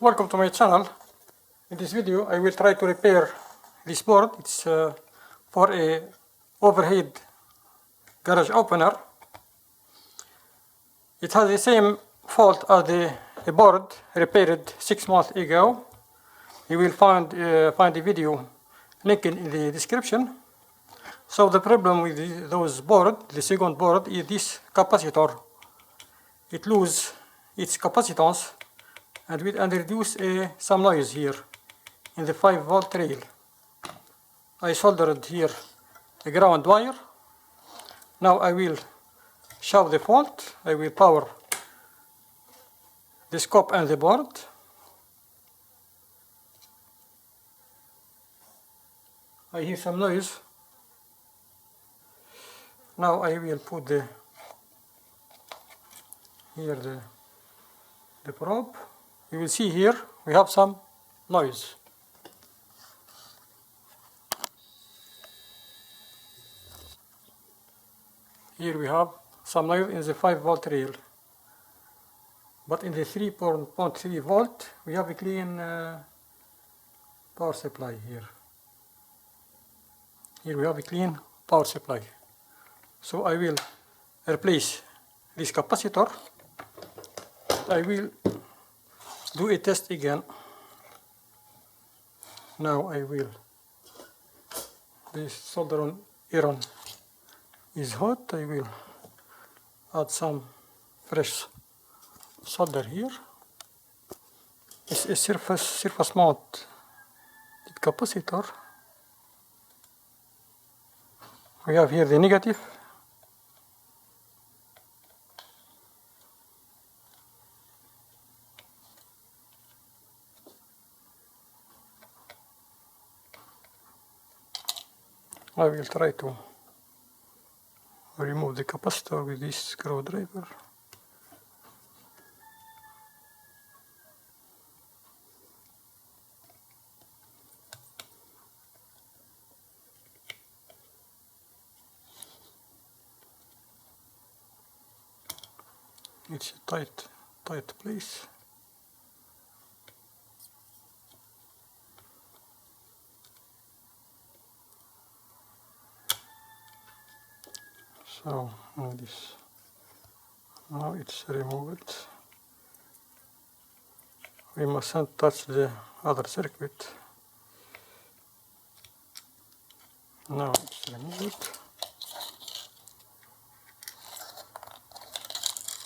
Welcome to my channel. In this video I will try to repair this board. It's for a overhead garage opener. It has the same fault as the board repaired 6 months ago. You will find the video linked in the description. So the problem with those board, the second board, is this capacitor. It loses its capacitance and reduce some noise here in the 5-volt rail. I soldered here a ground wire. Now I will show the fault. I will power the scope and the board. I hear some noise. Now I will put the probe. You will see here we have some noise. Here we have some noise in the 5-volt rail. But in the 3.3 volt we have a clean power supply here. Here we have a clean power supply. So I will replace this capacitor. I will do a test again. Now I will. This soldering iron is hot. I will add some fresh solder here. It's a surface mount capacitor. We have here the negative. I will try to remove the capacitor with this screwdriver. It's a tight place. So this now it's removed. We mustn't touch the other circuit. Now it's removed.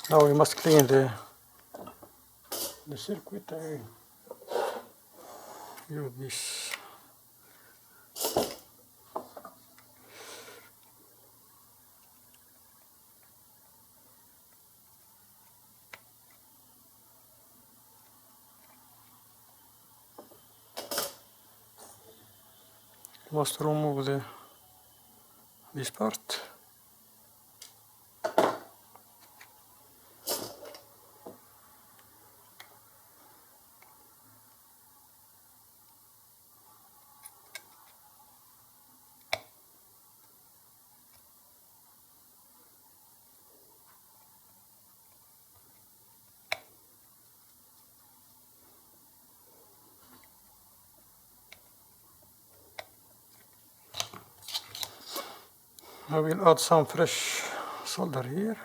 Now we must clean the circuit. I use this. Must remove this part. I will add some fresh solder here.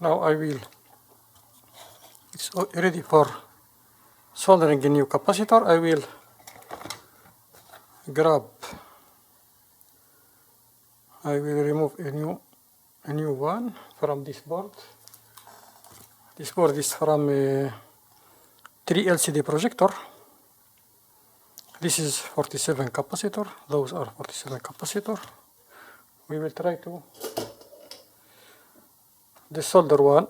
Now it's ready for soldering a new capacitor. I will remove a new one from this board. This board is from a 3 LCD projector. This is 47 capacitor. Those are 47 capacitor. We will try to desolder one.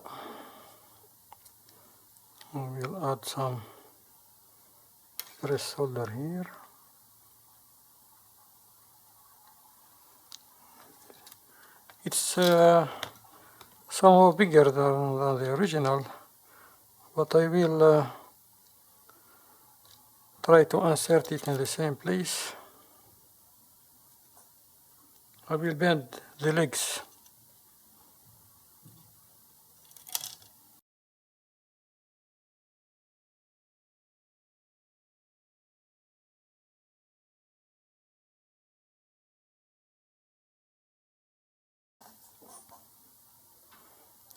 We will add some fresh solder here. It's somehow bigger than the original, but I will try to insert it in the same place. I will bend the legs.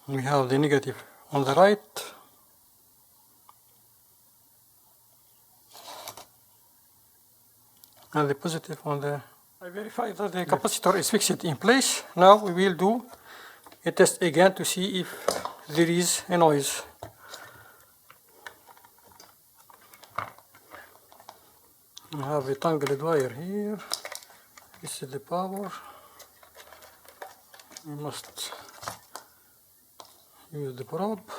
We have the negative on the right. And the positive on the... I verify that the capacitor is fixed in place. Now we will do a test again to see if there is a noise. We have a tangled wire here. This is the power. We must use the probe.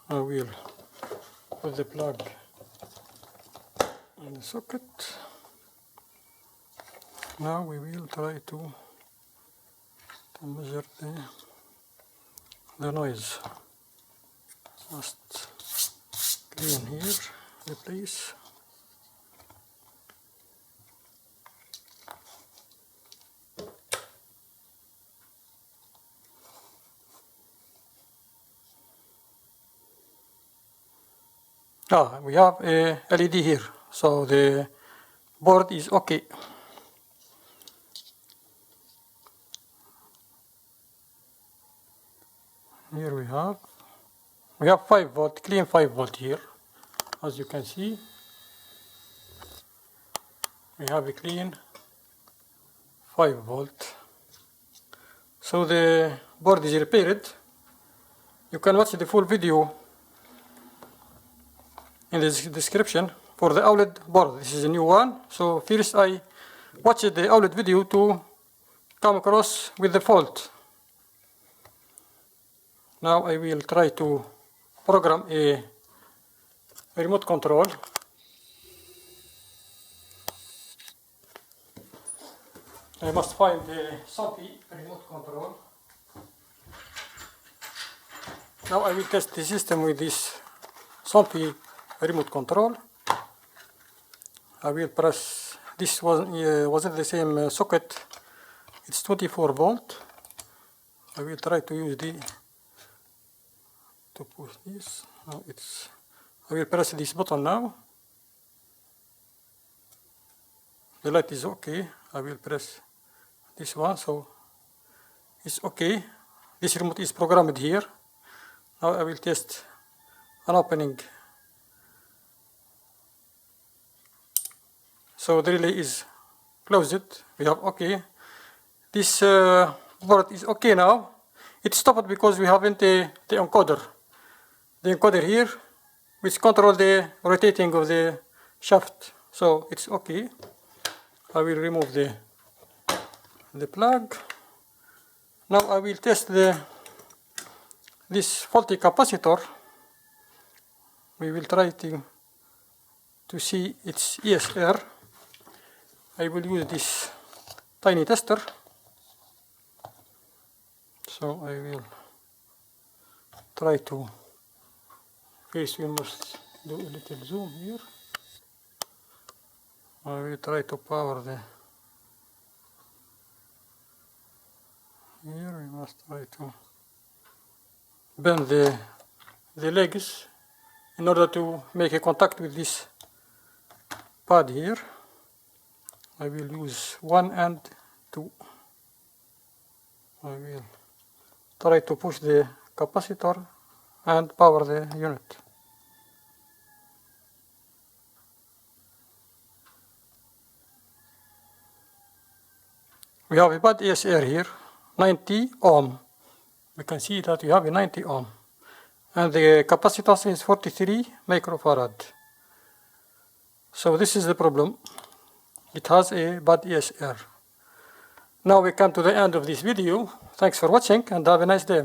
I will put the plug in the socket. Now we will try to measure the noise. Must clean here the place. We have a LED here, so the board is okay. Here we have 5 volt, clean 5 volt here, as you can see. We have a clean 5 volt. So the board is repaired. You can watch the full video in the description for the OLED board. This is a new one. So first I watched the OLED video to come across with the fault. Now I will try to program a remote control. I must find the SOPI remote control. Now I will test the system with this SOPI remote control. I will press, this wasn't the same socket, it's 24 volt. I will try to use to push this. Now I will press this button now. The light is okay. I will press this one, so it's okay. This remote is programmed here. Now I will test an opening. So the relay is closed. We have okay. This board is okay now. It stopped because we haven't the encoder. The encoder here, which controls the rotating of the shaft. So it's okay. I will remove the plug. Now I will test this faulty capacitor. We will try to see its ESR. I will use this tiny tester. So I will try to, first we must do a little zoom here. I will try to power here we must try to bend the legs in order to make a contact with this pad here. I will use 1 and 2. I will try to push the capacitor and power the unit. We have a bad ESR here, 90 ohm. We can see that we have a 90 ohm. And the capacitance is 43 microfarad. So this is the problem. It has a bad ESR. Now we come to the end of this video. Thanks for watching and have a nice day.